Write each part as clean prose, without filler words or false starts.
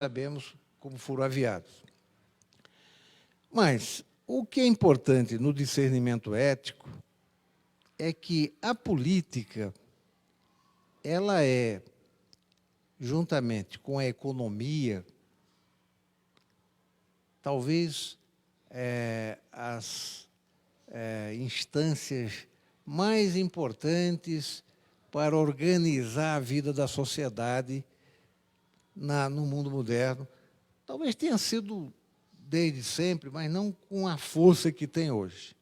sabemos como foram aviados. Mas o que é importante no discernimento ético é que a política, ela é, juntamente com a economia, talvez as instâncias mais importantes para organizar a vida da sociedade no mundo moderno. Talvez tenha sido desde sempre, mas não com a força que tem hoje.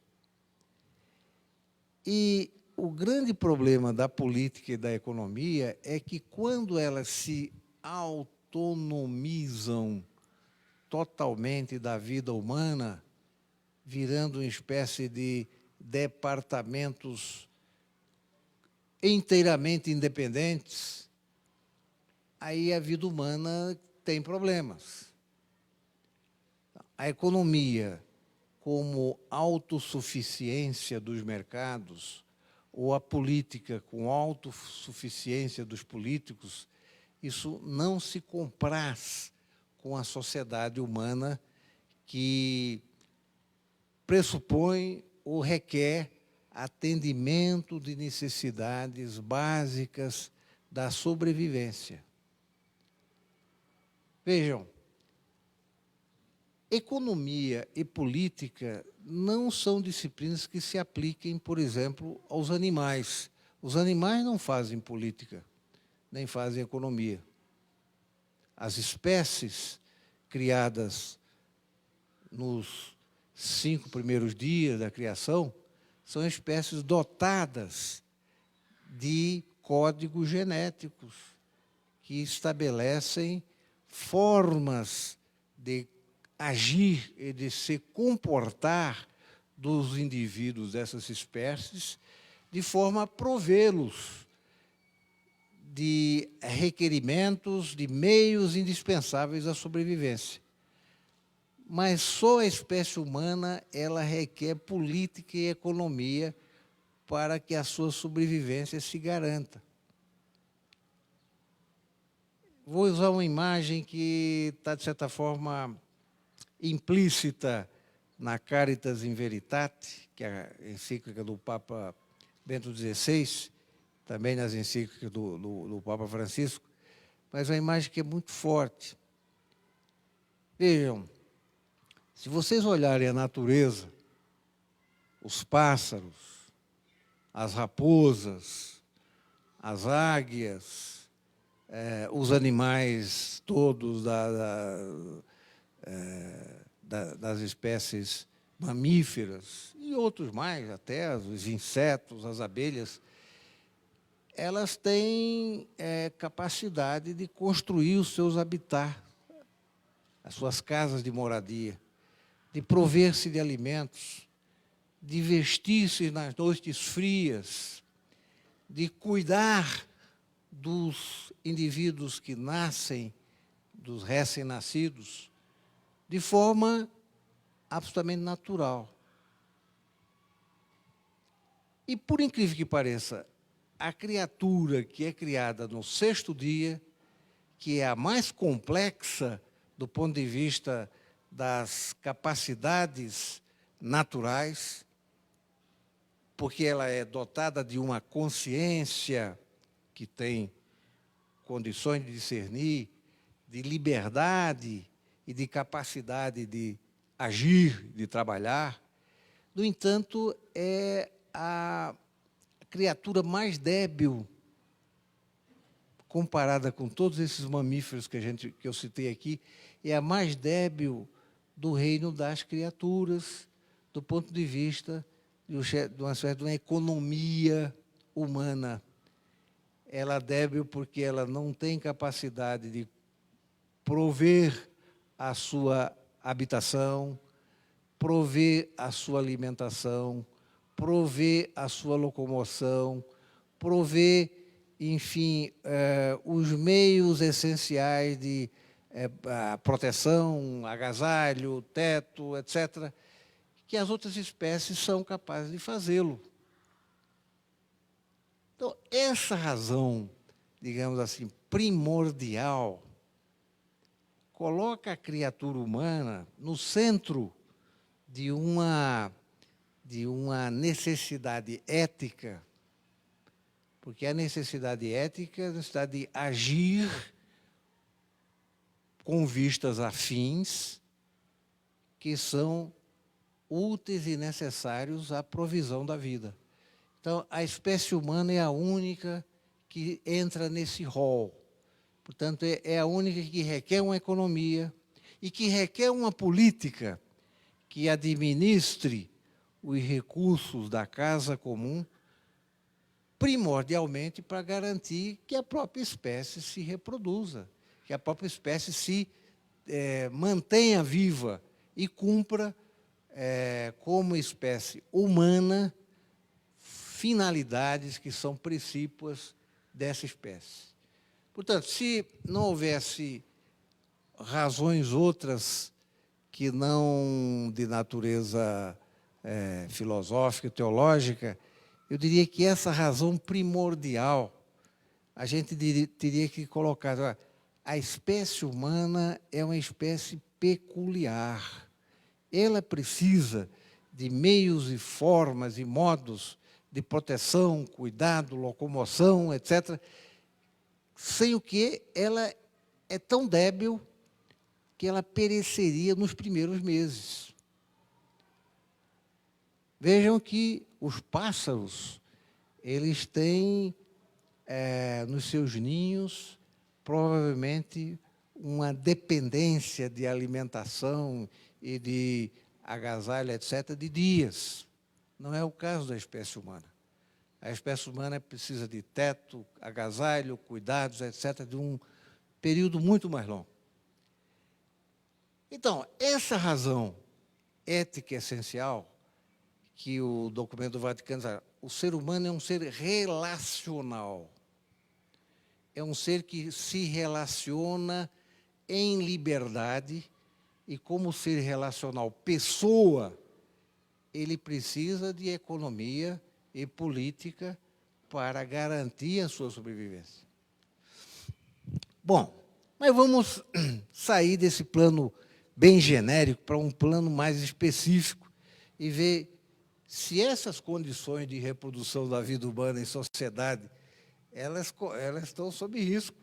E o grande problema da política e da economia é que, quando elas se autonomizam totalmente da vida humana, virando uma espécie de departamentos inteiramente independentes, aí a vida humana tem problemas. A economia, como autossuficiência dos mercados, ou a política com autossuficiência dos políticos, isso não se compraz com a sociedade humana, que pressupõe ou requer atendimento de necessidades básicas da sobrevivência. Vejam, economia e política não são disciplinas que se apliquem, por exemplo, aos animais. Os animais não fazem política, nem fazem economia. As espécies criadas nos 5 primeiros dias da criação são espécies dotadas de códigos genéticos que estabelecem formas de agir e de se comportar dos indivíduos dessas espécies, de forma a provê-los de requerimentos, de meios indispensáveis à sobrevivência. Mas só a espécie humana, ela requer política e economia para que a sua sobrevivência se garanta. Vou usar uma imagem que está, de certa forma, implícita na Caritas in Veritate, que é a encíclica do Papa Bento XVI, também nas encíclicas do Papa Francisco, mas uma imagem que é muito forte. Vejam, se vocês olharem a natureza, os pássaros, as raposas, as águias, os animais todos das espécies mamíferas e outros mais, até os insetos, as abelhas, elas têm capacidade de construir os seus habitats, as suas casas de moradia, de prover-se de alimentos, de vestir-se nas noites frias, de cuidar dos indivíduos que nascem, dos recém-nascidos, de forma absolutamente natural. E, por incrível que pareça, a criatura que é criada no 6º dia, que é a mais complexa do ponto de vista das capacidades naturais, porque ela é dotada de uma consciência que tem condições de discernir, de liberdade e de capacidade de agir, de trabalhar. No entanto, é a criatura mais débil comparada com todos esses mamíferos que eu citei aqui, é a mais débil do reino das criaturas, do ponto de vista de uma economia humana. Ela é débil porque ela não tem capacidade de prover a sua habitação, prover a sua alimentação, prover a sua locomoção, prover, enfim, os meios essenciais de proteção, agasalho, teto, etc., que as outras espécies são capazes de fazê-lo. Então, essa razão, digamos assim, primordial, coloca a criatura humana no centro de uma necessidade ética, porque a necessidade ética é a necessidade de agir com vistas a fins que são úteis e necessários à provisão da vida. Então, a espécie humana é a única que entra nesse rol. Portanto, é a única que requer uma economia e que requer uma política que administre os recursos da casa comum, primordialmente para garantir que a própria espécie se reproduza, que a própria espécie se mantenha viva e cumpra, como espécie humana, finalidades que são precípuas dessa espécie. Portanto, se não houvesse razões outras que não de natureza filosófica, teológica, eu diria que essa razão primordial, a gente teria que colocar, a espécie humana é uma espécie peculiar. Ela precisa de meios e formas e modos de proteção, cuidado, locomoção, etc., sem o que ela é tão débil que ela pereceria nos primeiros meses. Vejam que os pássaros, eles têm nos seus ninhos, provavelmente, uma dependência de alimentação e de agasalho, etc., de dias. Não é o caso da espécie humana. A espécie humana precisa de teto, agasalho, cuidados, etc., de um período muito mais longo. Então, essa razão ética essencial, que o documento do Vaticano diz, o ser humano é um ser relacional. É um ser que se relaciona em liberdade e, como ser relacional pessoa, ele precisa de economia e política para garantir a sua sobrevivência. Bom, mas vamos sair desse plano bem genérico para um plano mais específico e ver se essas condições de reprodução da vida humana em sociedade, elas estão sob risco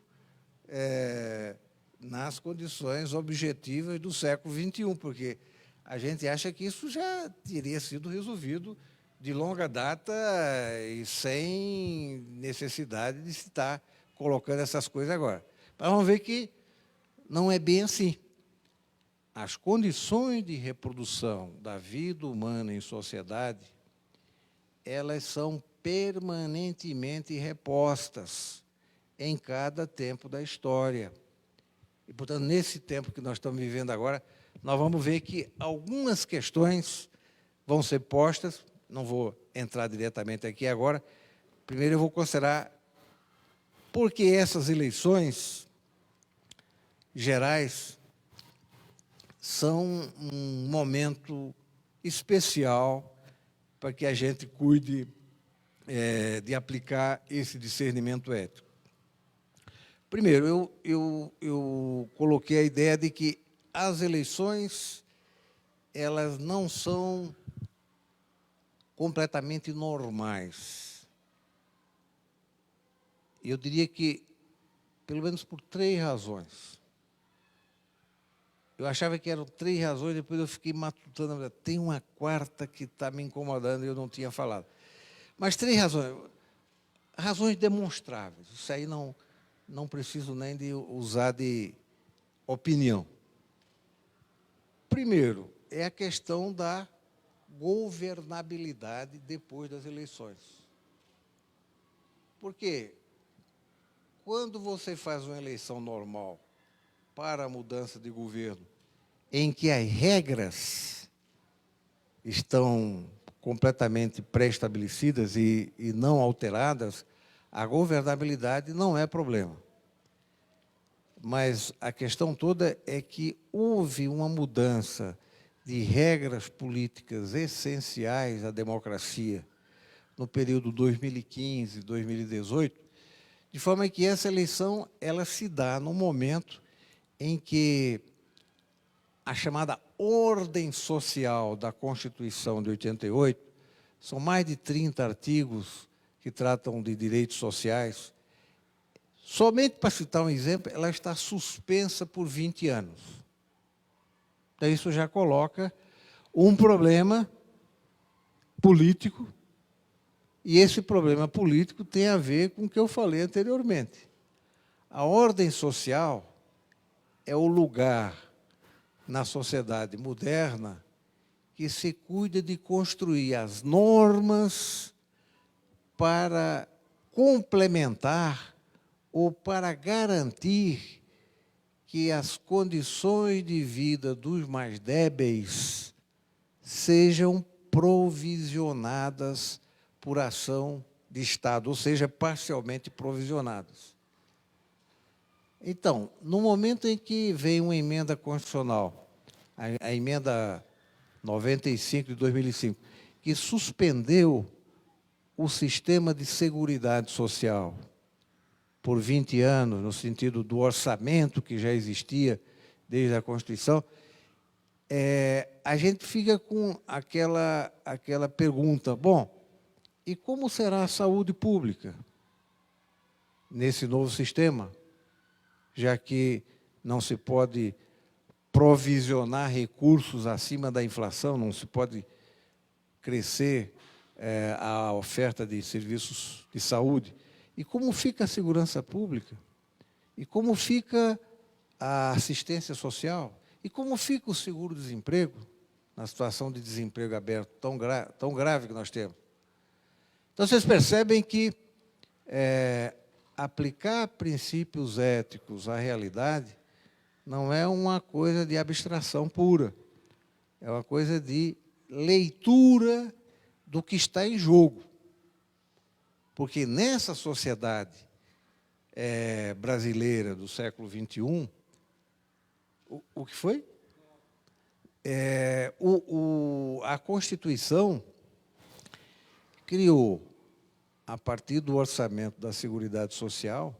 nas condições objetivas do século XXI, porque a gente acha que isso já teria sido resolvido de longa data e sem necessidade de se estar colocando essas coisas agora. Mas vamos ver que não é bem assim. As condições de reprodução da vida humana em sociedade, elas são permanentemente repostas em cada tempo da história. E, portanto, nesse tempo que nós estamos vivendo agora, nós vamos ver que algumas questões vão ser postas, não vou entrar diretamente aqui agora. Primeiro eu vou considerar por que essas eleições gerais são um momento especial para que a gente cuide de aplicar esse discernimento ético. Primeiro, eu coloquei a ideia de que as eleições, elas não são completamente normais. Eu diria que, pelo menos por 3 razões. Eu achava que eram 3 razões, depois eu fiquei matutando. Tem uma quarta que está me incomodando e eu não tinha falado. Mas 3 razões. Razões demonstráveis. Isso aí não preciso nem de usar de opinião. Primeiro, é a questão da governabilidade depois das eleições. Porque quando você faz uma eleição normal para a mudança de governo, em que as regras estão completamente pré-estabelecidas e não alteradas, a governabilidade não é problema. Mas a questão toda é que houve uma mudança de regras políticas essenciais à democracia no período 2015, 2018, de forma que essa eleição ela se dá no momento em que a chamada ordem social da Constituição de 88, são mais de 30 artigos que tratam de direitos sociais. Somente para citar um exemplo, ela está suspensa por 20 anos. Então, isso já coloca um problema político, e esse problema político tem a ver com o que eu falei anteriormente. A ordem social é o lugar na sociedade moderna que se cuida de construir as normas para complementar ou para garantir que as condições de vida dos mais débeis sejam provisionadas por ação de Estado, ou seja, parcialmente provisionadas. Então, no momento em que vem uma emenda constitucional, a emenda 95 de 2005, que suspendeu o sistema de seguridade social por 20 anos, no sentido do orçamento que já existia desde a Constituição, a gente fica com aquela pergunta, bom, e como será a saúde pública nesse novo sistema? Já que não se pode provisionar recursos acima da inflação, não se pode crescer a oferta de serviços de saúde. E como fica a segurança pública? E como fica a assistência social? E como fica o seguro-desemprego na situação de desemprego aberto tão grave que nós temos? Então, vocês percebem que aplicar princípios éticos à realidade não é uma coisa de abstração pura, é uma coisa de leitura do que está em jogo. Porque nessa sociedade brasileira do século XXI, o que foi? A Constituição criou, a partir do orçamento da Seguridade Social,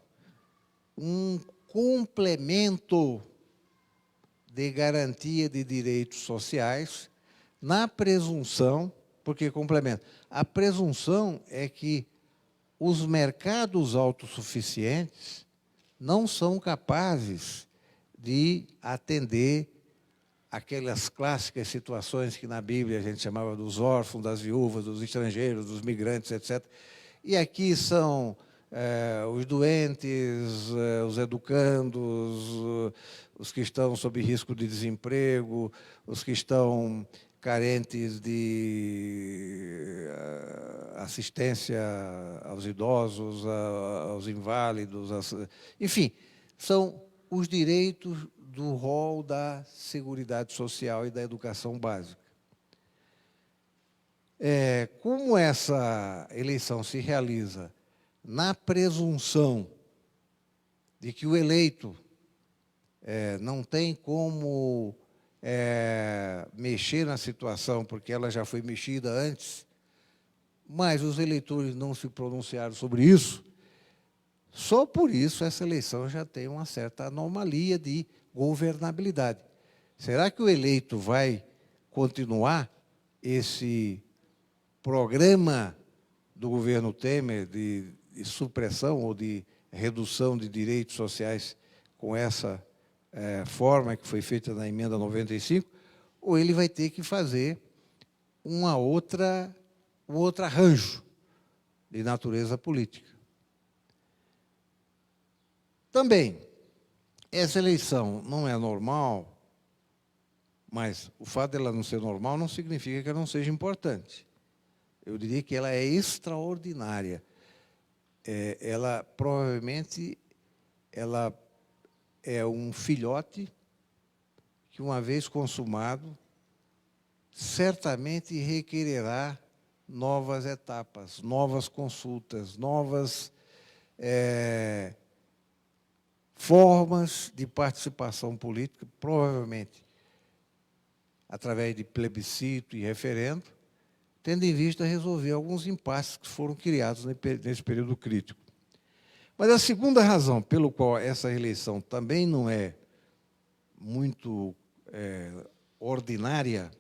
um complemento de garantia de direitos sociais, na presunção, porque complemento, a presunção é que os mercados autossuficientes não são capazes de atender aquelas clássicas situações que na Bíblia a gente chamava dos órfãos, das viúvas, dos estrangeiros, dos migrantes, etc. E aqui são os doentes, os educandos, os que estão sob risco de desemprego, os que estão carentes de assistência aos idosos, aos inválidos, enfim, são os direitos do rol da Seguridade Social e da educação básica. Como essa eleição se realiza na presunção de que o eleito não tem como mexer na situação, porque ela já foi mexida antes, mas os eleitores não se pronunciaram sobre isso, só por isso essa eleição já tem uma certa anomalia de governabilidade. Será que o eleito vai continuar esse programa do governo Temer de supressão ou de redução de direitos sociais com essa forma que foi feita na emenda 95, ou ele vai ter que fazer um outro arranjo de natureza política? Também, essa eleição não é normal, mas o fato dela não ser normal não significa que ela não seja importante. Eu diria que ela é extraordinária. Ela provavelmente é um filhote que, uma vez consumado, certamente requererá novas etapas, novas consultas, novas formas de participação política, provavelmente através de plebiscito e referendo, tendo em vista resolver alguns impasses que foram criados nesse período crítico. Mas a segunda razão pelo qual essa eleição também não é muito ordinária,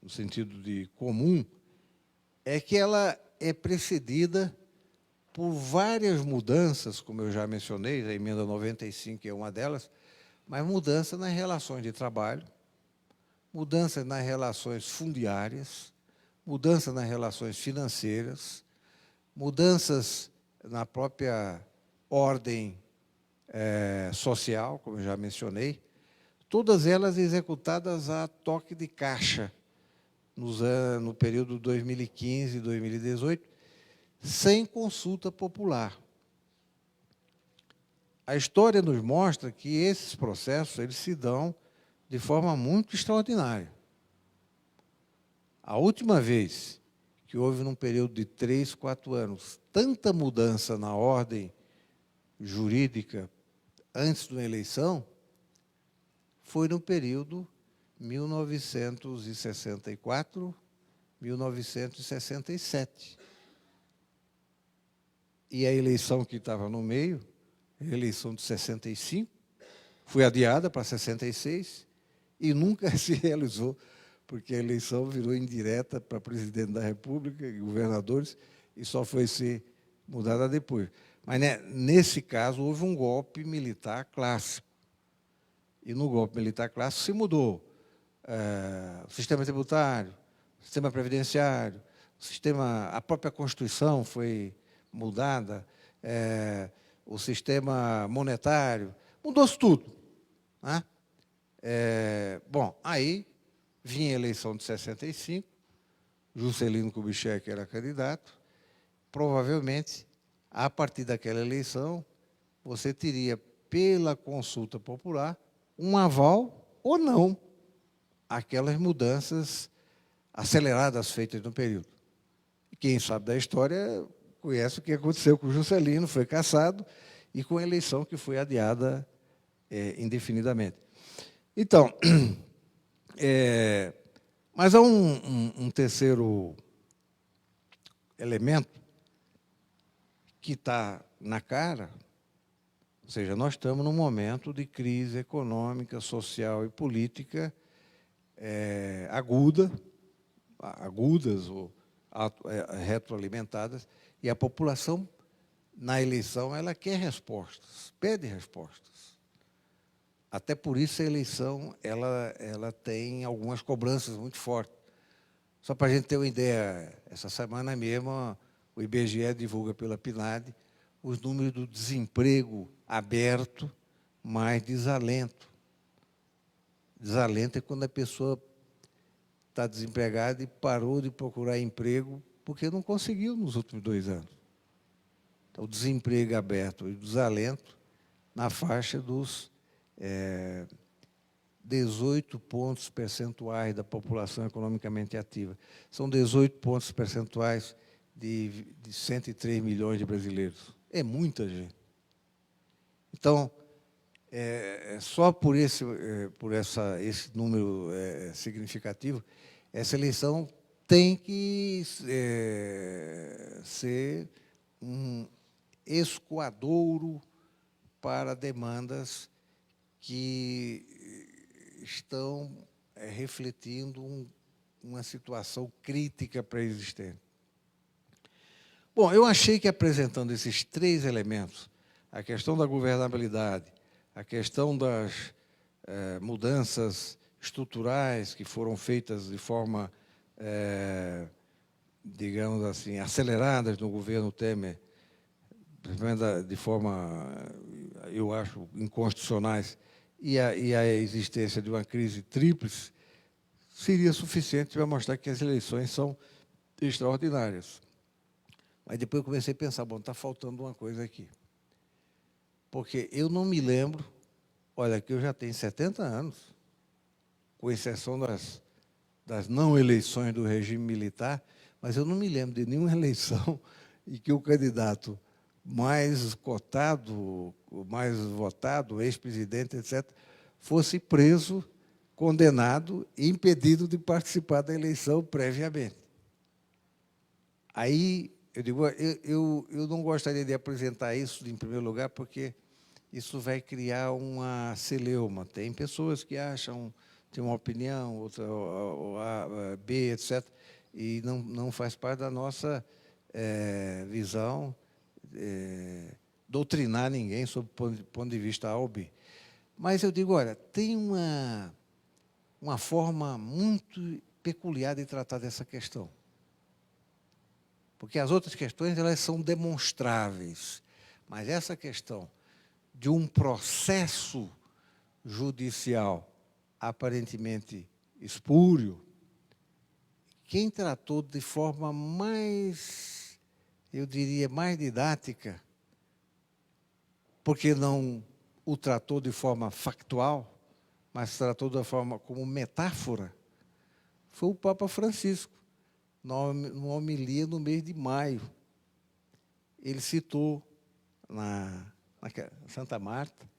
no sentido de comum, é que ela é precedida por várias mudanças, como eu já mencionei, a emenda 95 é uma delas, mas mudança nas relações de trabalho, mudança nas relações fundiárias, mudança nas relações financeiras, mudanças na própria ordem social, como eu já mencionei, todas elas executadas a toque de caixa, no período 2015 e 2018, sem consulta popular. A história nos mostra que esses processos eles se dão de forma muito extraordinária. A última vez que houve, num período de 3, 4 anos, tanta mudança na ordem jurídica antes de uma eleição, foi no período 1964, 1967. E a eleição que estava no meio, a eleição de 65, foi adiada para 66 e nunca se realizou, porque a eleição virou indireta para presidente da República e governadores e só foi ser mudada depois. Mas, né, nesse caso, houve um golpe militar clássico. E no golpe militar clássico se mudou o sistema tributário, o sistema previdenciário, a própria Constituição foi mudada, o sistema monetário, mudou-se tudo. Né? Bom, aí vinha a eleição de 65, Juscelino Kubitschek era candidato, provavelmente, a partir daquela eleição, você teria, pela consulta popular, um aval ou não aquelas mudanças aceleradas feitas no período. Quem sabe da história conhece o que aconteceu com o Juscelino, foi cassado, e com a eleição que foi adiada indefinidamente. Então, mas há um terceiro elemento que está na cara, ou seja, nós estamos num momento de crise econômica, social e política agudas ou retroalimentadas, e a população, na eleição, ela quer respostas, pede respostas. Até por isso a eleição ela tem algumas cobranças muito fortes. Só para a gente ter uma ideia, essa semana mesmo, o IBGE divulga pela PNAD os números do desemprego aberto mais desalento. Desalento é quando a pessoa está desempregada e parou de procurar emprego porque não conseguiu nos últimos 2 anos. Então, o desemprego aberto e o desalento na faixa dos 18 pontos percentuais da população economicamente ativa. São 18 pontos percentuais de 103 milhões de brasileiros. É muita gente. Então, só por esse número significativo, essa eleição tem que ser um escoadouro para demandas que estão refletindo uma situação crítica pré-existente. Bom, eu achei que apresentando esses 3 elementos, a questão da governabilidade, a questão das mudanças estruturais que foram feitas de forma, digamos assim, aceleradas no governo Temer, de forma, eu acho, inconstitucionais, e a existência de uma crise tríplice, seria suficiente para mostrar que as eleições são extraordinárias. Mas depois eu comecei a pensar, bom, está faltando uma coisa aqui. Porque eu não me lembro, olha, que eu já tenho 70 anos, com exceção das não eleições do regime militar, mas eu não me lembro de nenhuma eleição em que o candidato mais cotado, mais votado, ex-presidente, etc., fosse preso, condenado e impedido de participar da eleição previamente. Aí, eu digo, eu não gostaria de apresentar isso em primeiro lugar, porque isso vai criar uma celeuma. Tem pessoas que acham, têm uma opinião, outra A, B, etc., e não faz parte da nossa visão doutrinar ninguém sob o ponto de vista A ou B. Mas eu digo, olha, tem uma forma muito peculiar de tratar dessa questão. Porque as outras questões, elas são demonstráveis. Mas essa questão de um processo judicial aparentemente espúrio, quem tratou de forma mais, eu diria, mais didática, porque não o tratou de forma factual, mas tratou da forma como metáfora, foi o Papa Francisco, numa homilia no mês de maio. Ele citou, na Santa Marta,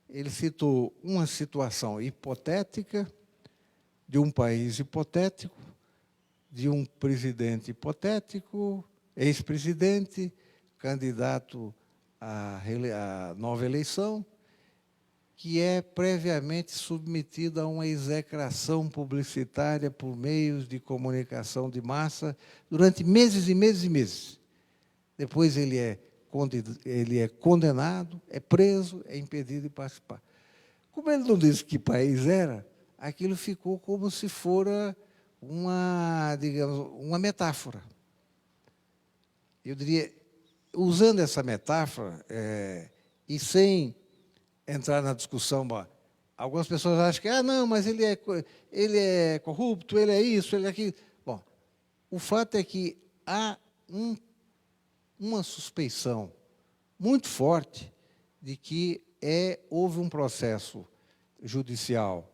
ele citou uma situação hipotética, de um país hipotético, de um presidente hipotético, ex-presidente, candidato à nova eleição, que é previamente submetido a uma execração publicitária por meios de comunicação de massa durante meses e meses e meses. Depois ele é condenado, é preso, é impedido de participar. Como ele não disse que país era, aquilo ficou como se fora digamos, uma metáfora. Eu diria, usando essa metáfora, e sem entrar na discussão, algumas pessoas acham que, não, mas ele é corrupto, ele é isso, ele é aquilo. Bom, o fato é que há uma suspeição muito forte de que houve um processo judicial,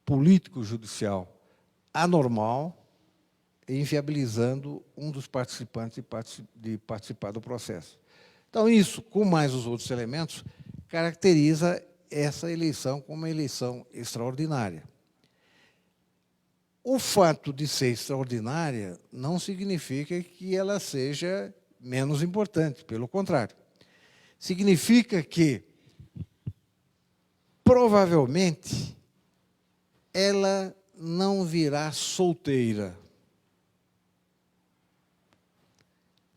político-judicial, anormal, inviabilizando um dos participantes de participar do processo. Então, isso, com mais os outros elementos, caracteriza essa eleição como uma eleição extraordinária. O fato de ser extraordinária não significa que ela seja menos importante, pelo contrário. Significa que, provavelmente, ela não virá solteira.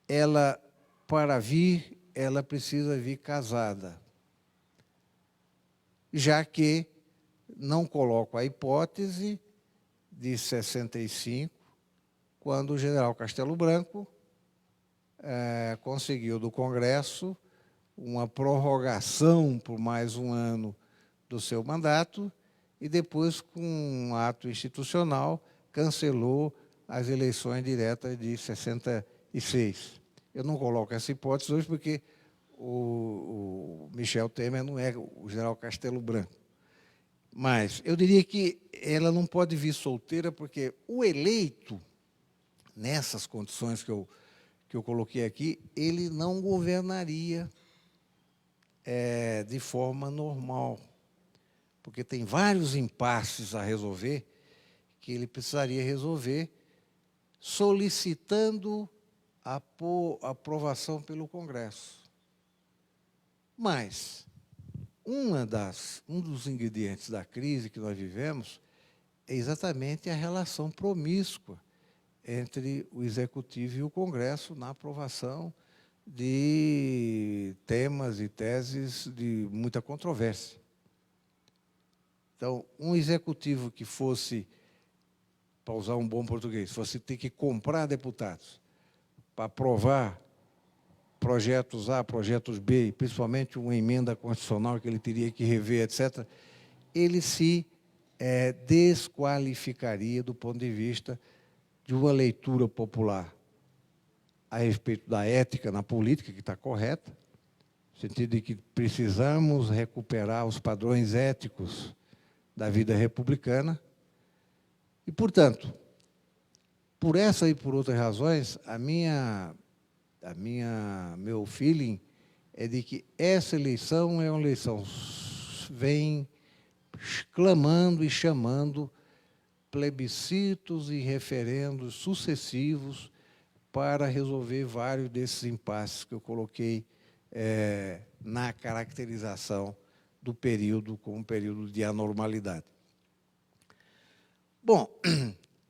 Ela, para vir, ela precisa vir casada. Já que não coloco a hipótese de 65, quando o general Castelo Branco conseguiu do Congresso uma prorrogação por mais um ano do seu mandato e depois, com um ato institucional, cancelou as eleições diretas de 66. Eu não coloco essa hipótese hoje porque o Michel Temer não é o general Castelo Branco. Mas eu diria que ela não pode vir solteira porque o eleito, nessas condições que eu coloquei aqui, ele não governaria de forma normal, porque tem vários impasses a resolver que ele precisaria resolver solicitando a aprovação pelo Congresso. Mas um dos ingredientes da crise que nós vivemos é exatamente a relação promíscua entre o Executivo e o Congresso na aprovação de temas e teses de muita controvérsia. Então, um Executivo que fosse, para usar um bom português, fosse ter que comprar deputados para aprovar projetos A, projetos B, e principalmente uma emenda constitucional que ele teria que rever, etc., ele se desqualificaria do ponto de vista de uma leitura popular a respeito da ética na política, que está correta, no sentido de que precisamos recuperar os padrões éticos da vida republicana. E, portanto, por essa e por outras razões, meu feeling é de que essa eleição é uma eleição vem clamando e chamando plebiscitos e referendos sucessivos para resolver vários desses impasses que eu coloquei na caracterização do período como um período de anormalidade. Bom,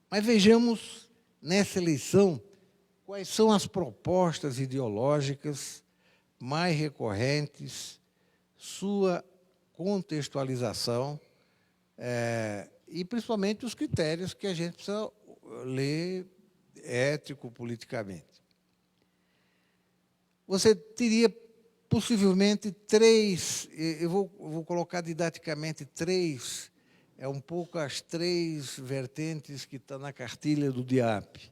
mas vejamos nessa eleição quais são as propostas ideológicas mais recorrentes, sua contextualização e, principalmente, os critérios que a gente precisa ler ético-politicamente. Você teria, possivelmente, três, eu vou colocar didaticamente três, um pouco as três vertentes que estão na cartilha do DIAP.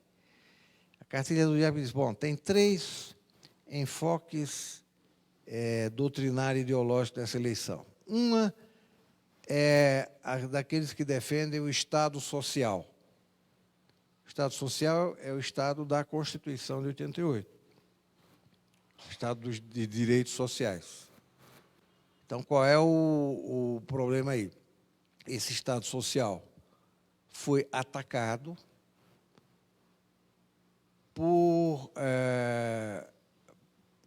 A cartilha do DIAP diz, bom, tem três enfoques doutrinário ideológico dessa eleição. Uma é a daqueles que defendem o Estado social. O Estado social é o Estado da Constituição de 88. Estado de direitos sociais. Então, qual é o problema aí? Esse Estado social foi atacado por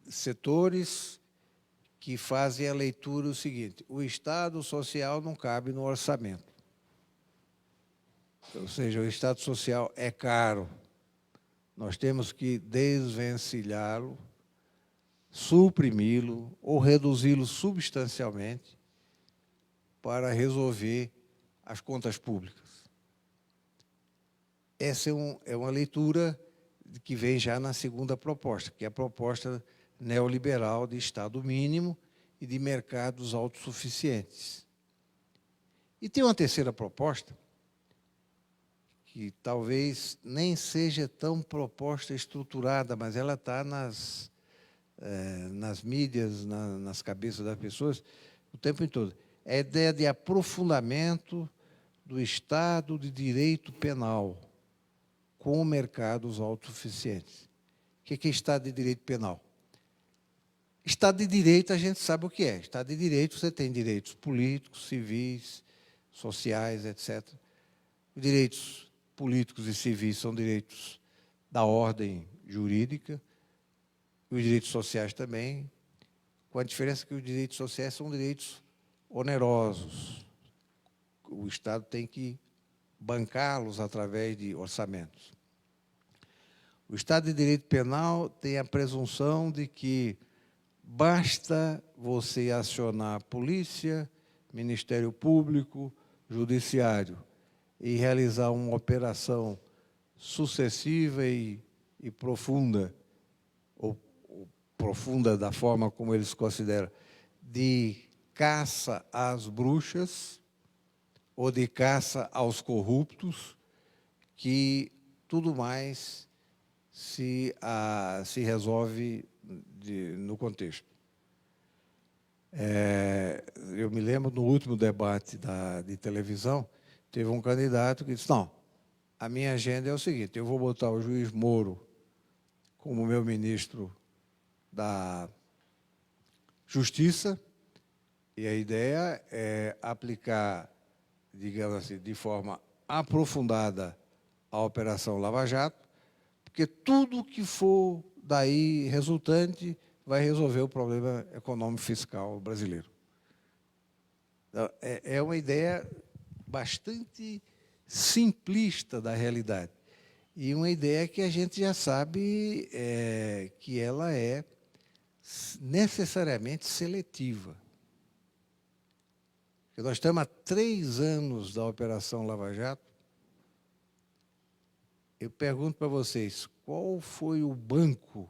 setores que fazem a leitura o seguinte: o Estado social não cabe no orçamento. Ou seja, o Estado social é caro. Nós temos que desvencilhá-lo, suprimi-lo ou reduzi-lo substancialmente para resolver as contas públicas. Essa é uma leitura que vem já na segunda proposta, que é a proposta neoliberal de Estado mínimo e de mercados autossuficientes. E tem uma terceira proposta, que talvez nem seja tão proposta estruturada, mas ela está nas mídias, nas cabeças das pessoas, o tempo todo. É a ideia de aprofundamento do Estado de direito penal com mercados autossuficientes. O que é Estado de direito penal? Estado de direito, a gente sabe o que é. Estado de direito, você tem direitos políticos, civis, sociais, etc. Os direitos políticos e civis são direitos da ordem jurídica, e os direitos sociais também, com a diferença que os direitos sociais são direitos onerosos. O Estado tem que bancá-los através de orçamentos. O Estado de direito penal tem a presunção de que basta você acionar a polícia, Ministério Público, Judiciário e realizar uma operação sucessiva e profunda, ou profunda da forma como eles consideram, de caça às bruxas ou de caça aos corruptos, que tudo mais se resolve no contexto. Eu me lembro, no último debate de televisão, teve um candidato que disse, não, a minha agenda é o seguinte, eu vou botar o juiz Moro como meu ministro da Justiça, e a ideia é aplicar, digamos assim, de forma aprofundada a Operação Lava Jato, porque tudo que for daí resultante vai resolver o problema econômico fiscal brasileiro. Então, é uma ideia bastante simplista da realidade. E uma ideia que a gente já sabe que ela é necessariamente seletiva. Porque nós estamos há 3 anos da Operação Lava Jato. Eu pergunto para vocês, qual foi o banco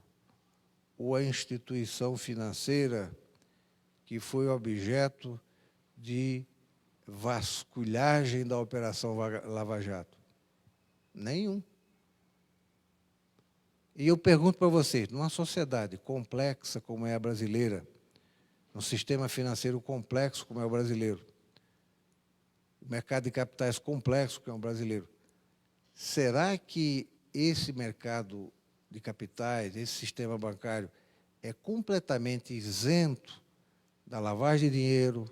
ou a instituição financeira que foi objeto de vasculhagem da Operação Lava Jato? Nenhum. E eu pergunto para vocês, numa sociedade complexa como é a brasileira, num sistema financeiro complexo como é o brasileiro, o mercado de capitais complexo como é o brasileiro, será que esse mercado de capitais, esse sistema bancário, é completamente isento da lavagem de dinheiro,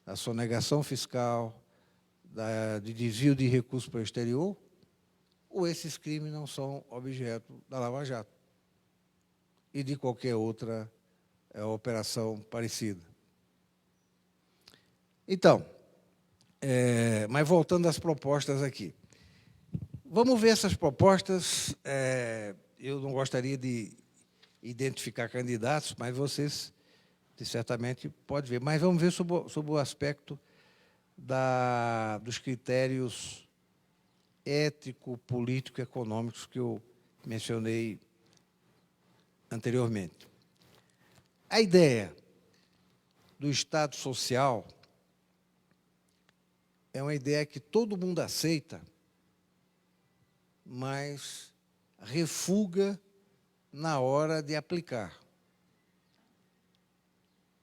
da sonegação fiscal, de desvio de recursos para o exterior? Ou esses crimes não são objeto da Lava Jato e de qualquer outra operação parecida? Então, mas voltando às propostas aqui. Vamos ver essas propostas. Eu não gostaria de identificar candidatos, mas vocês certamente podem ver. Mas vamos ver sobre o aspecto dos critérios ético, político e econômicos que eu mencionei anteriormente. A ideia do Estado social é uma ideia que todo mundo aceita, mas refuga na hora de aplicar.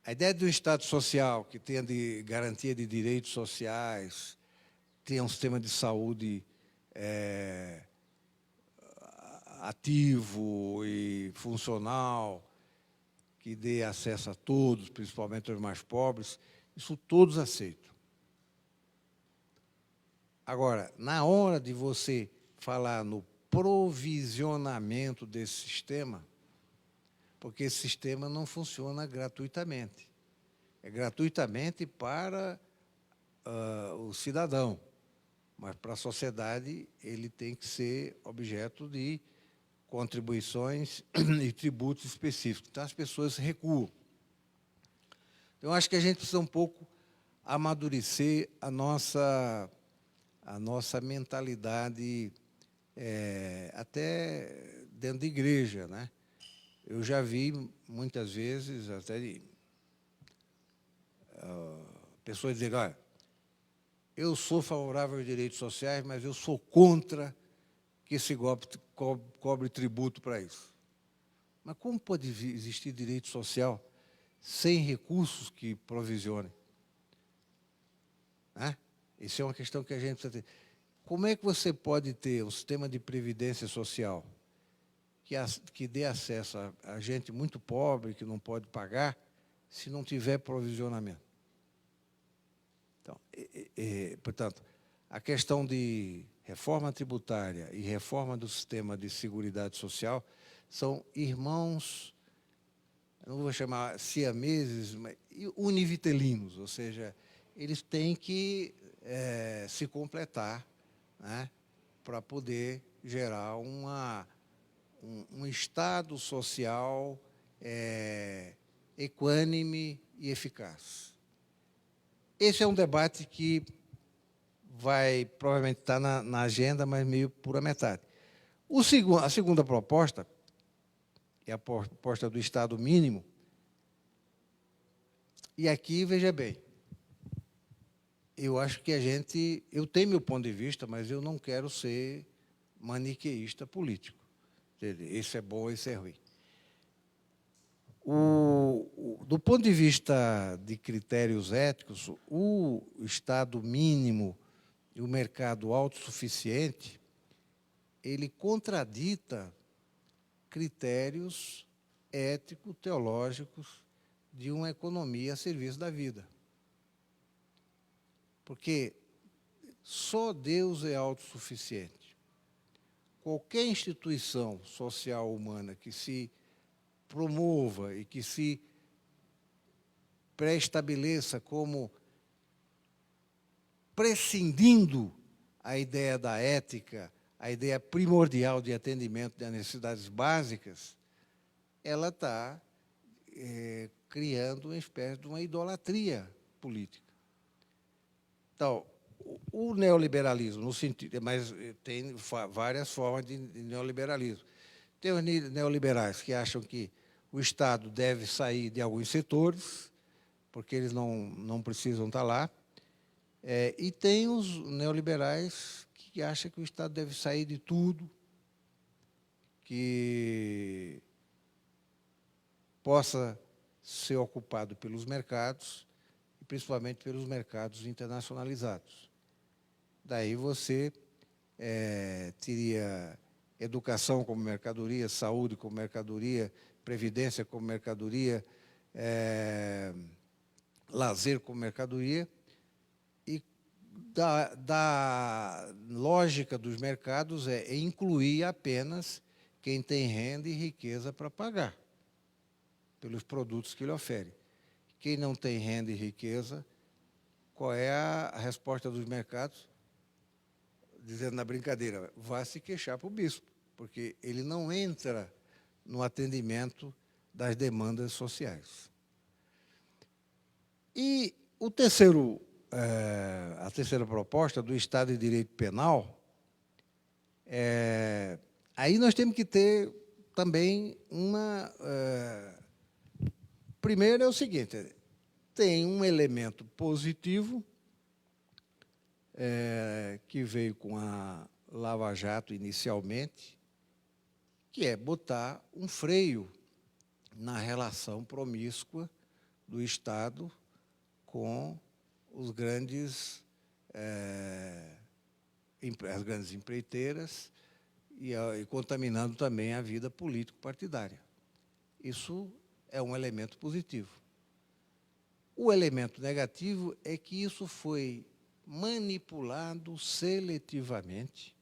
A ideia do Estado social, que tenha de garantia de direitos sociais, tenha um sistema de saúde ativo e funcional, que dê acesso a todos, principalmente aos mais pobres, isso todos aceitam. Agora, na hora de você falar no provisionamento desse sistema, porque esse sistema não funciona gratuitamente. É gratuitamente para o cidadão, mas para a sociedade ele tem que ser objeto de contribuições e tributos específicos. Então, as pessoas recuam. Então, acho que a gente precisa um pouco amadurecer a nossa mentalidade, até dentro da igreja, né? Eu já vi, muitas vezes, até pessoas dizerem, olha, eu sou favorável aos direitos sociais, mas eu sou contra que esse golpe cobre tributo para isso. Mas como pode existir direito social sem recursos que provisionem? Né? Isso é uma questão que a gente precisa ter. Como é que você pode ter um sistema de previdência social que dê acesso a gente muito pobre, que não pode pagar, se não tiver provisionamento? Então, portanto, a questão de reforma tributária e reforma do sistema de seguridade social são irmãos, não vou chamar siameses, mas univitelinos, ou seja, eles têm que se completar, né, para poder gerar um estado social equânime e eficaz. Esse é um debate que vai provavelmente estar na agenda, mas meio por a metade. A segunda proposta, é a proposta do Estado mínimo, e aqui, veja bem, eu acho que eu tenho meu ponto de vista, mas eu não quero ser maniqueísta político. Esse é bom, esse é ruim. Do ponto de vista de critérios éticos, o Estado mínimo e o mercado autossuficiente, ele contradita critérios ético-teológicos de uma economia a serviço da vida. Porque só Deus é autossuficiente. Qualquer instituição social humana que se promova e que se pré-estabeleça como prescindindo a ideia da ética, a ideia primordial de atendimento das necessidades básicas, ela está criando uma espécie de uma idolatria política. Então, o neoliberalismo, no sentido, mas tem várias formas de neoliberalismo. Tem os neoliberais que acham que o Estado deve sair de alguns setores, porque eles não precisam estar lá. E tem os neoliberais que acham que o Estado deve sair de tudo, que possa ser ocupado pelos mercados, e principalmente pelos mercados internacionalizados. Daí você teria educação como mercadoria, saúde como mercadoria, previdência como mercadoria, lazer como mercadoria, e da lógica dos mercados é incluir apenas quem tem renda e riqueza para pagar pelos produtos que ele oferece. Quem não tem renda e riqueza qual é a resposta dos mercados? Dizendo na brincadeira, vá se queixar para o bispo, porque ele não entra no atendimento das demandas sociais. E a terceira proposta do Estado de Direito Penal, aí nós temos que ter também uma... primeiro é o seguinte, tem um elemento positivo, que veio com a Lava Jato inicialmente, que é botar um freio na relação promíscua do Estado com os as grandes empreiteiras e contaminando também a vida político-partidária. Isso é um elemento positivo. O elemento negativo é que isso foi manipulado seletivamente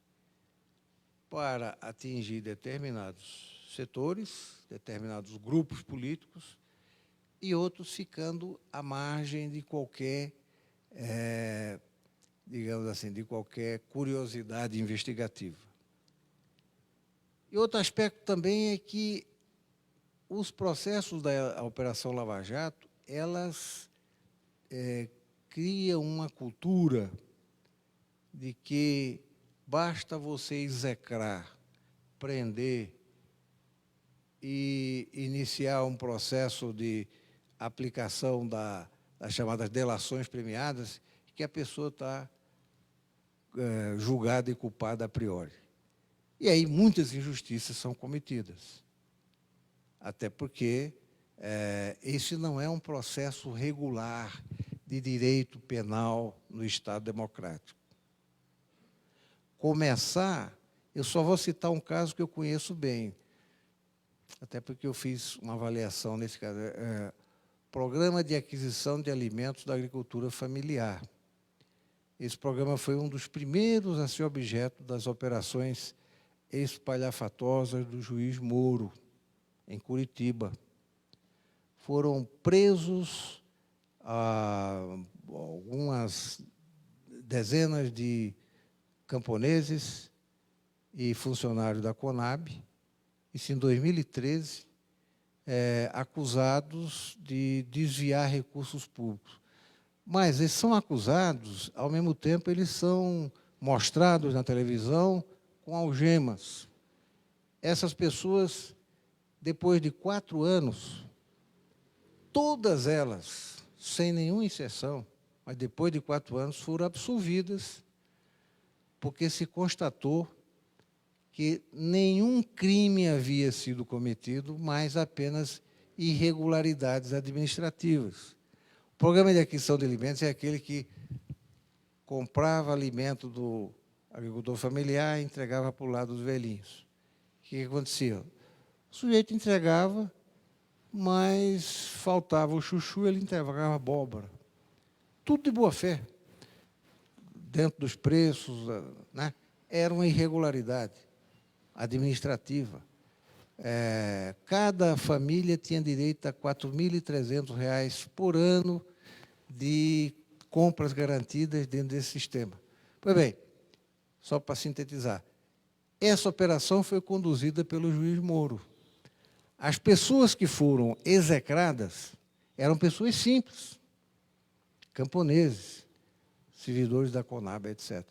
para atingir determinados setores, determinados grupos políticos, e outros ficando à margem de qualquer, digamos assim, de qualquer curiosidade investigativa. E outro aspecto também é que os processos da Operação Lava Jato, elas criam uma cultura de que basta você execrar, prender e iniciar um processo de aplicação das chamadas delações premiadas, que a pessoa está julgada e culpada a priori. E aí muitas injustiças são cometidas. Até porque esse não é um processo regular de direito penal no Estado democrático. Eu só vou citar um caso que eu conheço bem, até porque eu fiz uma avaliação nesse caso. Programa de Aquisição de Alimentos da Agricultura Familiar. Esse programa foi um dos primeiros a ser objeto das operações espalhafatosas do juiz Moro, em Curitiba. Foram presos algumas dezenas de camponeses e funcionários da Conab, isso em 2013, acusados de desviar recursos públicos. Mas eles são acusados, ao mesmo tempo eles são mostrados na televisão com algemas. Essas pessoas, depois de 4 anos, todas elas, sem nenhuma exceção, mas depois de 4 anos, foram absolvidas, porque se constatou que nenhum crime havia sido cometido, mas apenas irregularidades administrativas. O programa de aquisição de alimentos é aquele que comprava alimento do agricultor familiar e entregava para o lado dos velhinhos. O que acontecia? O sujeito entregava, mas faltava o chuchu, ele entregava abóbora. Tudo de boa fé. Dentro dos preços, né? Era uma irregularidade administrativa. Cada família tinha direito a R$ 4.300 por ano de compras garantidas dentro desse sistema. Pois bem, só para sintetizar, essa operação foi conduzida pelo juiz Moro. As pessoas que foram execradas eram pessoas simples, camponeses, servidores da Conab, etc.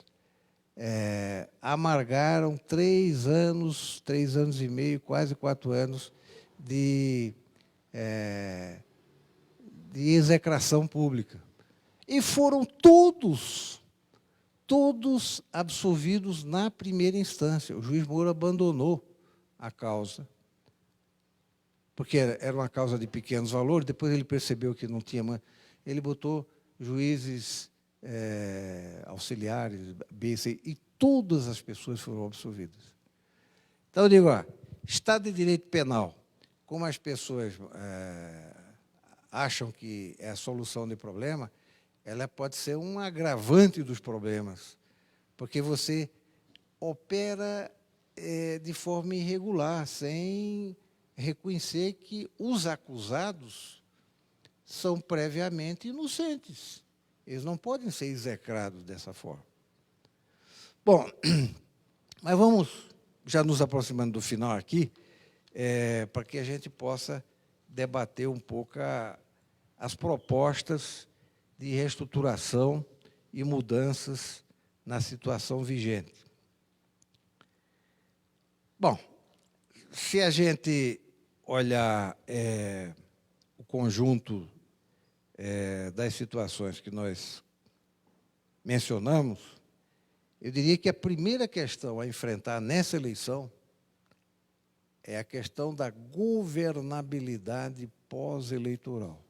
Amargaram 3 anos, 3 anos e meio, quase 4 anos de execração pública. E foram todos absolvidos na primeira instância. O juiz Moro abandonou a causa, porque era uma causa de pequenos valores, depois ele percebeu que não tinha mais, ele botou juízes auxiliares, B, C, e todas as pessoas foram absolvidas. Então, eu digo, Estado de Direito Penal, como as pessoas acham que é a solução de problema, ela pode ser um agravante dos problemas, porque você opera de forma irregular, sem reconhecer que os acusados são previamente inocentes. Eles não podem ser execrados dessa forma. Bom, mas vamos, já nos aproximando do final aqui, para que a gente possa debater um pouco as propostas de reestruturação e mudanças na situação vigente. Bom, se a gente olhar o conjunto das situações que nós mencionamos, eu diria que a primeira questão a enfrentar nessa eleição é a questão da governabilidade pós-eleitoral.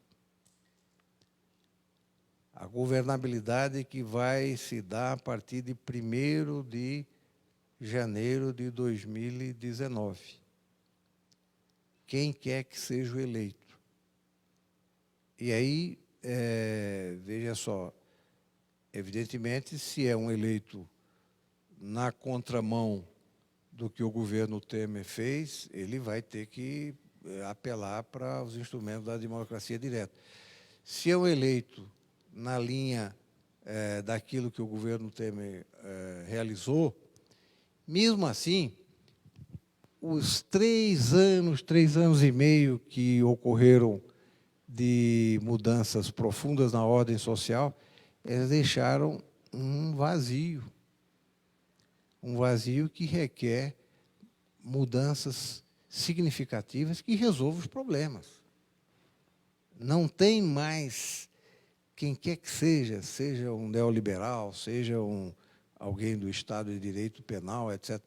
A governabilidade que vai se dar a partir de 1º de janeiro de 2019. Quem quer que seja o eleito. E aí, veja só, evidentemente, se é um eleito na contramão do que o governo Temer fez, ele vai ter que apelar para os instrumentos da democracia direta. Se é um eleito na linha daquilo que o governo Temer realizou, mesmo assim, os 3 anos e meio que ocorreram de mudanças profundas na ordem social, eles deixaram um vazio que requer mudanças significativas que resolvam os problemas. Não tem mais quem quer que seja um neoliberal, seja alguém do Estado de Direito Penal, etc.,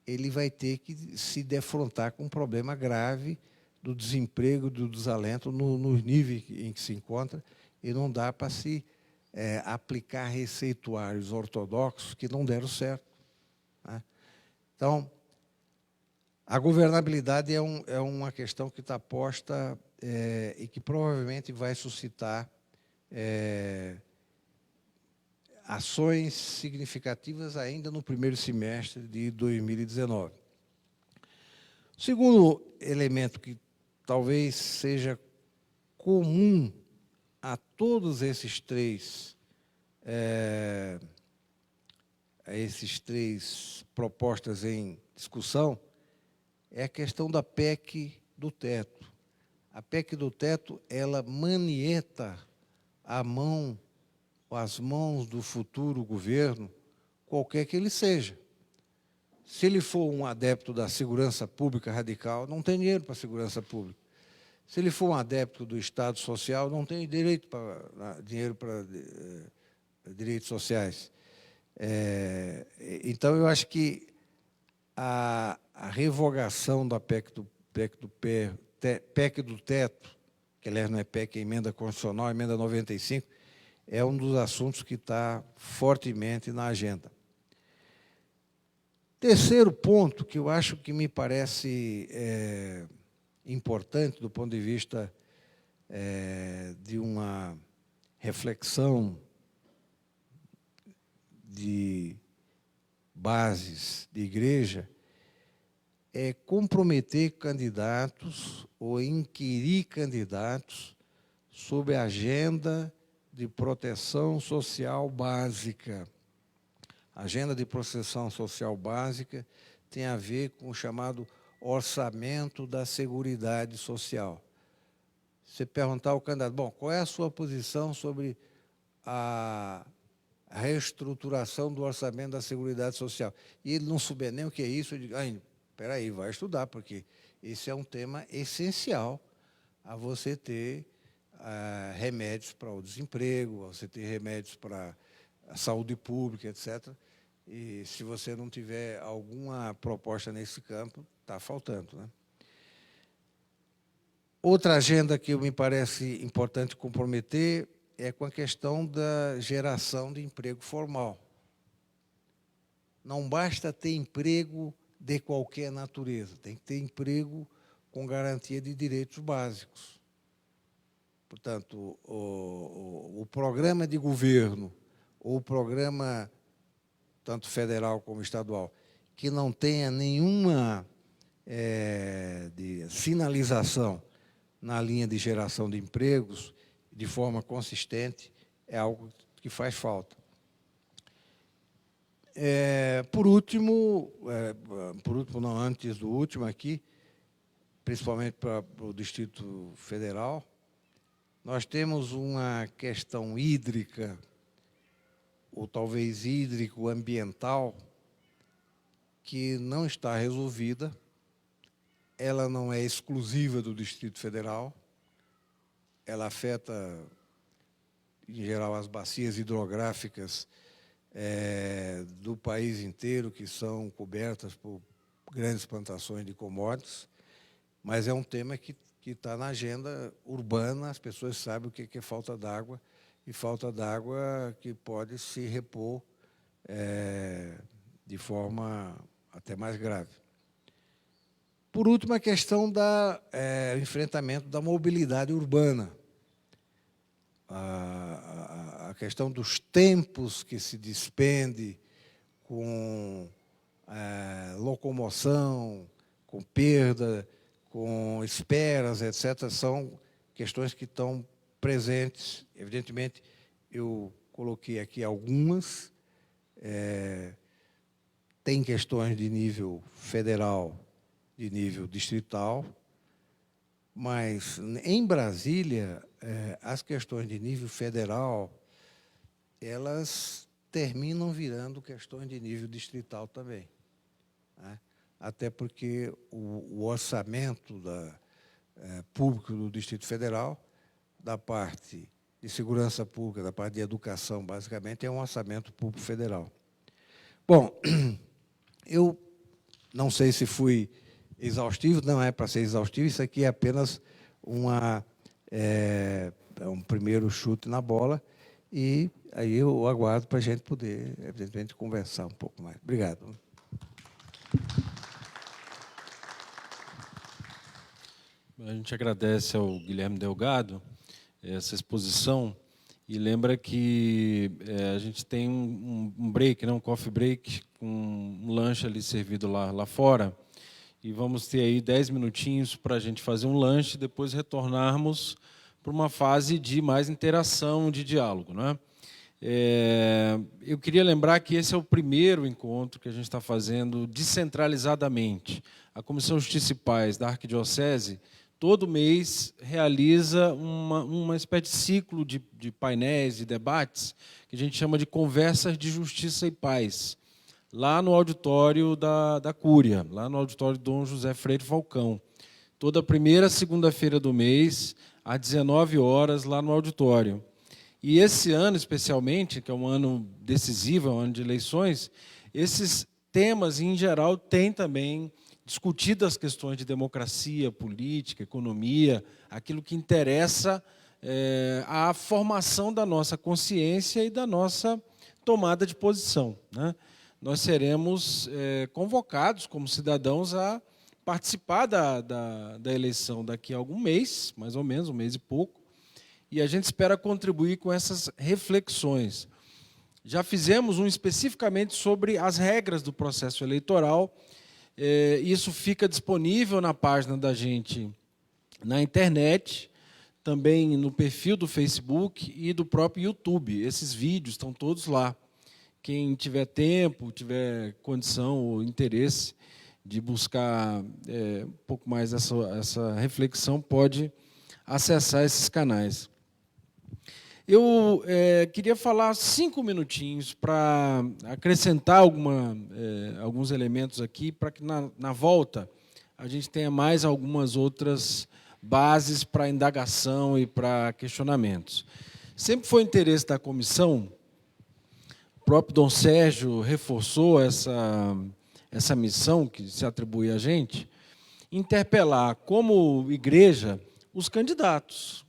ele vai ter que se defrontar com um problema grave do desemprego, do desalento, nos níveis em que se encontra, e não dá para se aplicar receituários ortodoxos que não deram certo. Né? Então, a governabilidade é uma questão que está posta e que provavelmente vai suscitar ações significativas ainda no primeiro semestre de 2019. O segundo elemento que talvez seja comum a todos esses três propostas em discussão é a questão da PEC do teto. A PEC do teto, ela manieta as mãos do futuro governo, qualquer que ele seja. Se ele for um adepto da segurança pública radical, não tem dinheiro para a segurança pública. Se ele for um adepto do Estado social, não tem dinheiro para direitos sociais. Então, eu acho que a revogação da PEC do teto, que, aliás, não é PEC, é emenda constitucional, emenda 95, é um dos assuntos que está fortemente na agenda. Terceiro ponto, que eu acho que me parece importante do ponto de vista de uma reflexão de bases de igreja, é comprometer candidatos ou inquirir candidatos sobre a agenda de proteção social básica. A agenda de proteção social básica tem a ver com o chamado orçamento da Seguridade Social. Você perguntar ao candidato, bom, qual é a sua posição sobre a reestruturação do orçamento da Seguridade Social? E ele não souber nem o que é isso, eu digo, espera aí, vai estudar, porque esse é um tema essencial a você ter remédios para o desemprego, você ter remédios para a saúde pública, etc. E se você não tiver alguma proposta nesse campo, está faltando. Né? Outra agenda que me parece importante comprometer é com a questão da geração de emprego formal. Não basta ter emprego de qualquer natureza, tem que ter emprego com garantia de direitos básicos. Portanto, o programa de governo, ou o programa, tanto federal como estadual, que não tenha nenhuma de sinalização na linha de geração de empregos, de forma consistente, é algo que faz falta. Por último não, antes do último aqui, principalmente para o Distrito Federal, nós temos uma questão hídrica, ou talvez hídrico-ambiental, que não está resolvida. Ela não é exclusiva do Distrito Federal, ela afeta, em geral, as bacias hidrográficas do país inteiro, que são cobertas por grandes plantações de commodities, mas é um tema que está na agenda urbana, as pessoas sabem o que é falta d'água, e falta d'água que pode se repor de forma até mais grave. Por último, a questão do enfrentamento da mobilidade urbana. A questão dos tempos que se despende com locomoção, com perda, com esperas, etc., são questões que estão presentes. Evidentemente, eu coloquei aqui algumas. Tem questões de nível federal, de nível distrital, mas, em Brasília, as questões de nível federal, elas terminam virando questões de nível distrital também, né? Até porque o orçamento público do Distrito Federal, da parte de segurança pública, da parte de educação, basicamente, é um orçamento público federal. Bom, eu não sei se fui exaustivo, não é para ser exaustivo, isso aqui é apenas um primeiro chute na bola, e aí eu aguardo para a gente poder, evidentemente, conversar um pouco mais. Obrigado. A gente agradece ao Guilherme Delgado essa exposição e lembra que a gente tem um break, um coffee break, um lanche ali servido lá fora, e vamos ter aí 10 minutinhos para a gente fazer um lanche e depois retornarmos para uma fase de mais interação, de diálogo, né? Eu queria lembrar que esse é o primeiro encontro que a gente está fazendo descentralizadamente. A Comissão Justiça e Paz da Arquidiocese, todo mês, realiza uma espécie de ciclo de painéis, de debates, que a gente chama de Conversas de Justiça e Paz, lá no auditório da Cúria, lá no auditório Dom José Freire Falcão. Toda primeira segunda-feira do mês, às 19 horas, lá no auditório. E esse ano, especialmente, que é um ano decisivo, é um ano de eleições, esses temas, em geral, têm também discutido as questões de democracia, política, economia, aquilo que interessa à formação da nossa consciência e da nossa tomada de posição, né? Nós seremos convocados como cidadãos a participar da eleição daqui a algum mês, mais ou menos, um mês e pouco, e a gente espera contribuir com essas reflexões. Já fizemos um especificamente sobre as regras do processo eleitoral. Isso fica disponível na página da gente na internet, também no perfil do Facebook e do próprio YouTube. Esses vídeos estão todos lá. Quem tiver tempo, tiver condição ou interesse de buscar um pouco mais essa reflexão, pode acessar esses canais. Eu queria falar 5 minutinhos para acrescentar alguns elementos aqui, para que na volta a gente tenha mais algumas outras bases para indagação e para questionamentos. Sempre foi interesse da comissão, o próprio Dom Sérgio reforçou essa missão que se atribui a gente, interpelar como igreja os candidatos,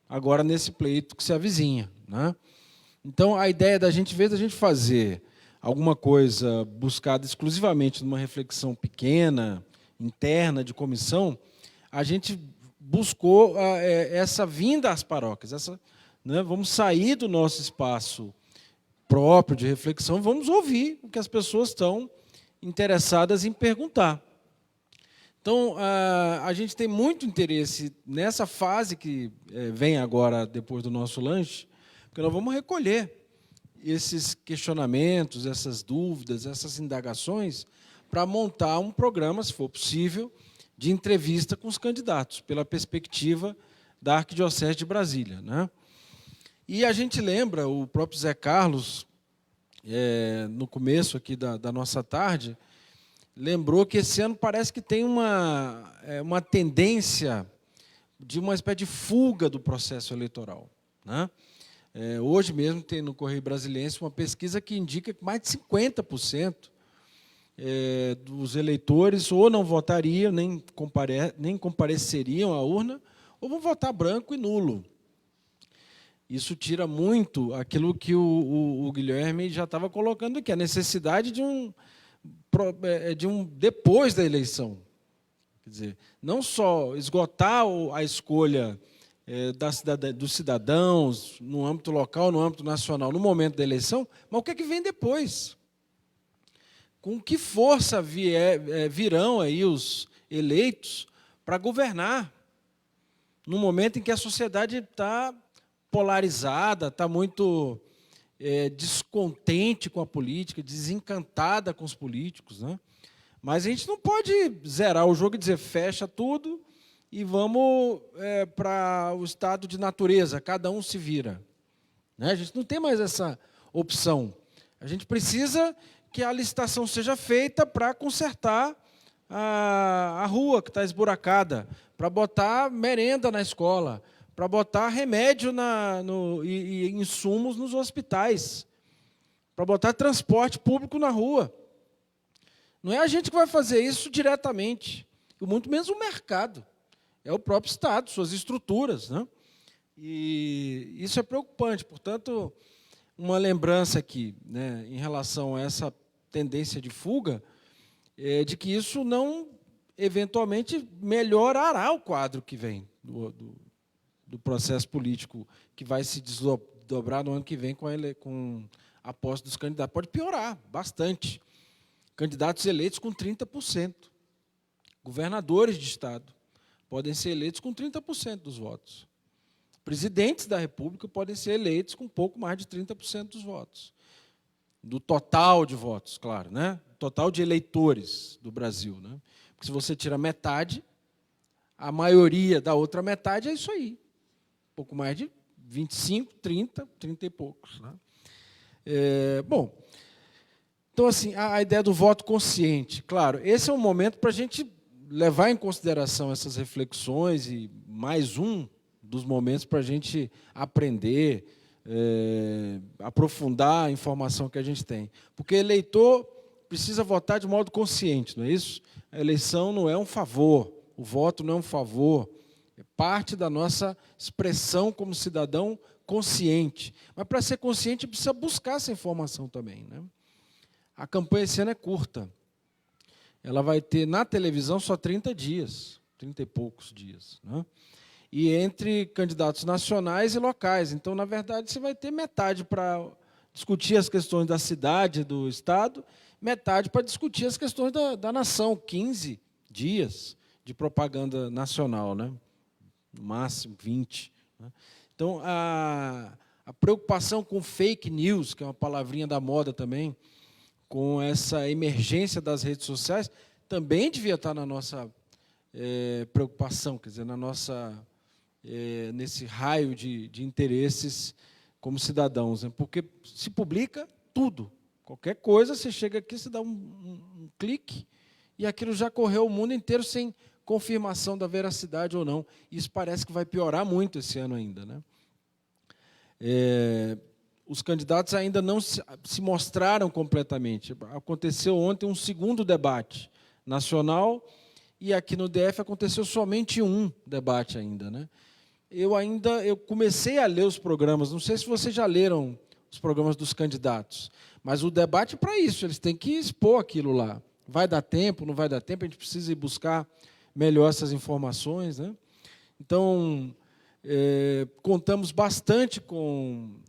agora nesse pleito que se avizinha, né? Então, a ideia da gente, em vez da gente fazer alguma coisa buscada exclusivamente numa reflexão pequena, interna, de comissão, a gente buscou essa vinda às paróquias. Né, vamos sair do nosso espaço próprio de reflexão, vamos ouvir o que as pessoas estão interessadas em perguntar. Então, a gente tem muito interesse nessa fase que vem agora, depois do nosso lanche, porque nós vamos recolher esses questionamentos, essas dúvidas, essas indagações, para montar um programa, se for possível, de entrevista com os candidatos, pela perspectiva da Arquidiocese de Brasília, né? E a gente lembra, o próprio Zé Carlos, no começo aqui da nossa tarde, lembrou que esse ano parece que tem uma tendência de uma espécie de fuga do processo eleitoral, né? Hoje mesmo tem no Correio Brasiliense uma pesquisa que indica que mais de 50% dos eleitores ou não votariam, nem compareceriam à urna, ou vão votar branco e nulo. Isso tira muito aquilo que o Guilherme já estava colocando aqui, a necessidade de um depois da eleição. Quer dizer, não só esgotar a escolha dos cidadãos no âmbito local, no âmbito nacional, no momento da eleição, mas o que é que vem depois? Com que força virão aí os eleitos para governar, no momento em que a sociedade está polarizada, está muito descontente com a política, desencantada com os políticos, né? Mas a gente não pode zerar o jogo e dizer fecha tudo e vamos para o estado de natureza, cada um se vira, né? A gente não tem mais essa opção. A gente precisa que a licitação seja feita para consertar a rua que está esburacada, para botar merenda na escola, para botar remédio e insumos nos hospitais, para botar transporte público na rua. Não é a gente que vai fazer isso diretamente, e muito menos o mercado. É o próprio Estado, suas estruturas, né? E isso é preocupante. Portanto, uma lembrança aqui, né, em relação a essa tendência de fuga, de que isso não, eventualmente, melhorará o quadro que vem do processo político, que vai se desdobrar no ano que vem com a posse dos candidatos. Pode piorar bastante. Candidatos eleitos com 30%. Governadores de Estado podem ser eleitos com 30% dos votos. Presidentes da República podem ser eleitos com pouco mais de 30% dos votos. Do total de votos, claro, né? Total de eleitores do Brasil, né? Porque se você tira metade, a maioria da outra metade é isso aí. Pouco mais de 25, 30 e poucos, né? Bom, então, assim, a ideia do voto consciente, claro, esse é um momento para a gente levar em consideração essas reflexões e mais um dos momentos para a gente aprender, aprofundar a informação que a gente tem. Porque eleitor precisa votar de modo consciente, não é isso? A eleição não é um favor, o voto não é um favor, é parte da nossa expressão como cidadão consciente. Mas, para ser consciente, precisa buscar essa informação também, né? A campanha esse ano é curta. Ela vai ter, na televisão, só 30 dias, 30 e poucos dias, né? E entre candidatos nacionais e locais. Então, na verdade, você vai ter metade para discutir as questões da cidade, do Estado, metade para discutir as questões da nação, 15 dias de propaganda nacional, né? No máximo 20. Né? Então, a preocupação com fake news, que é uma palavrinha da moda também, com essa emergência das redes sociais, também devia estar na nossa preocupação, quer dizer, nesse raio de interesses como cidadãos, né? Porque se publica tudo. Qualquer coisa, você chega aqui, você dá um clique, e aquilo já correu o mundo inteiro sem confirmação da veracidade ou não. Isso parece que vai piorar muito esse ano ainda, né? Os candidatos ainda não se mostraram completamente. Aconteceu ontem um segundo debate nacional e aqui no DF aconteceu somente um debate ainda, né? Eu comecei a ler os programas, não sei se vocês já leram os programas dos candidatos, mas o debate é para isso, eles têm que expor aquilo lá. Vai dar tempo, não vai dar tempo, a gente precisa ir buscar melhor essas informações, né? Então, contamos bastante com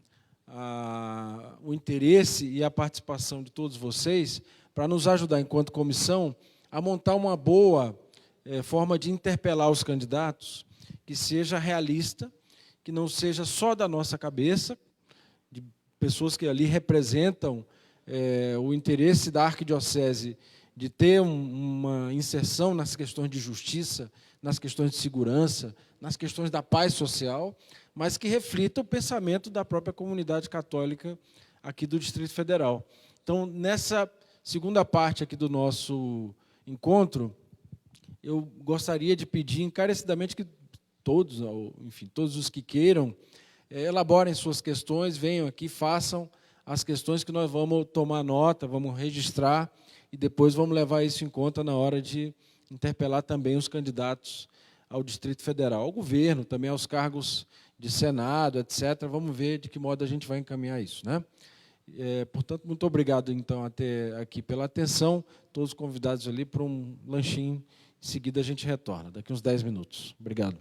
o interesse e a participação de todos vocês para nos ajudar, enquanto comissão, a montar uma boa forma de interpelar os candidatos, que seja realista, que não seja só da nossa cabeça, de pessoas que ali representam o interesse da arquidiocese de ter uma inserção nas questões de justiça, nas questões de segurança, nas questões da paz social, mas que reflita o pensamento da própria comunidade católica aqui do Distrito Federal. Então, nessa segunda parte aqui do nosso encontro, eu gostaria de pedir encarecidamente que todos, enfim, todos os que queiram, elaborem suas questões, venham aqui, façam as questões que nós vamos tomar nota, vamos registrar e depois vamos levar isso em conta na hora de interpelar também os candidatos ao Distrito Federal, ao governo, também aos cargos de Senado, etc. Vamos ver de que modo a gente vai encaminhar isso, né? Portanto, muito obrigado, então, até aqui pela atenção. Todos convidados ali para um lanchinho. Em seguida, a gente retorna, daqui uns 10 minutos. Obrigado.